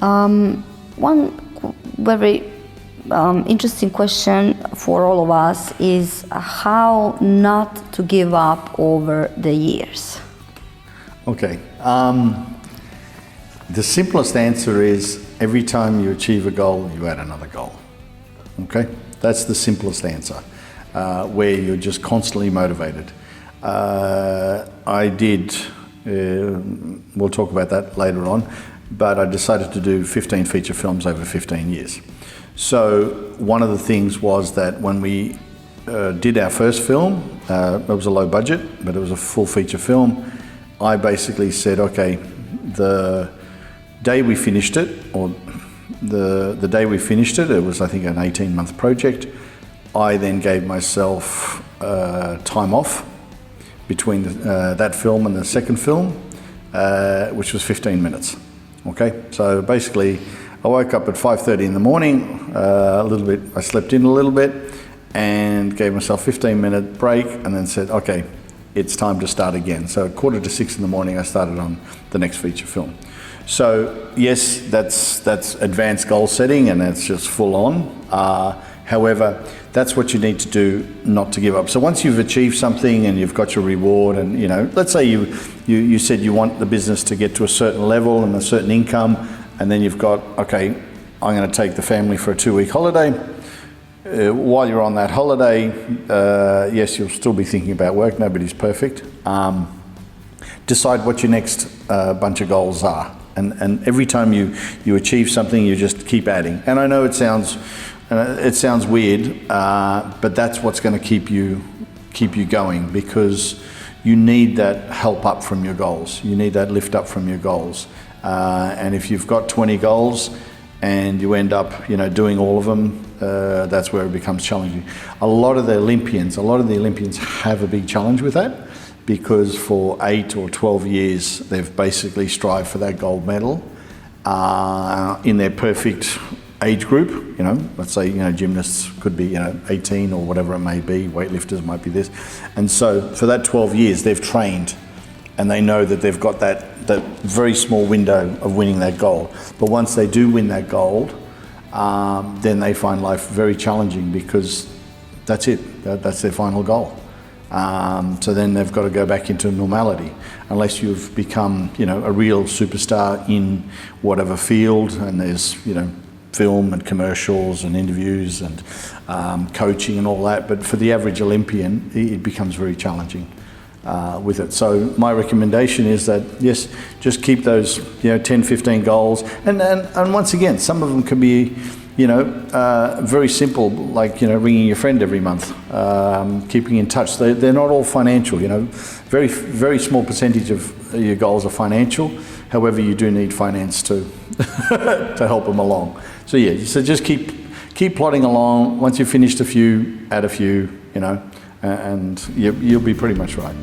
One very interesting question for all of us is how not to give up over the years. Okay. The simplest answer is every time you achieve a goal, you add another goal. Okay? That's the simplest answer, where you're just constantly motivated. I did, we'll talk about that later on, but I decided to do 15 feature films over 15 years. So one of the things was that when we did our first film, it was a low budget, but it was a full feature film. I basically said, okay, the day we finished it, or the day we finished it, it was I think an 18-month project. I then gave myself time off between that film and the second film, which was 15 minutes. Okay, so basically I woke up at 5:30 in the morning, I slept in a little bit and gave myself a 15-minute break and then said, okay, it's time to start again. So at 5:45 in the morning, I started on the next feature film. So yes, that's advanced goal setting and that's just full on. However, that's what you need to do not to give up. So once you've achieved something and you've got your reward and, you know, let's say you said you want the business to get to a certain level and a certain income, and then you've got, okay, I'm going to take the family for a 2-week holiday. While you're on that holiday, yes, you'll still be thinking about work. Nobody's perfect. Decide what your next bunch of goals are. And every time you achieve something, you just keep adding. And I know it sounds weird, but that's what's going to keep you going, because you need that help up from your goals. You need that lift up from your goals. And if you've got 20 goals and you end up, you know, doing all of them, that's where it becomes challenging. A lot of the Olympians have a big challenge with that, because for 8 or 12 years they've basically strived for that gold medal in their perfect age group. You know, let's say, you know, gymnasts could be, you know, 18 or whatever it may be, weightlifters might be this. And so for that 12 years they've trained and they know that they've got that very small window of winning that gold. But once they do win that gold, then they find life very challenging, because that's it, that's their final goal. So then they've got to go back into normality, unless you've become, you know, a real superstar in whatever field, and there's, you know, film and commercials and interviews and coaching and all that. But for the average Olympian, it becomes very challenging with it. So my recommendation is that, yes, just keep those, you know, 10, 15 goals. And once again, some of them can be, you know, very simple, like, you know, ringing your friend every month, keeping in touch. They're not all financial, you know. Very, very small percentage of your goals are financial. However, you do need finance to help them along. So yeah, so just keep plodding along. Once you've finished a few, add a few, you know, and you'll be pretty much right.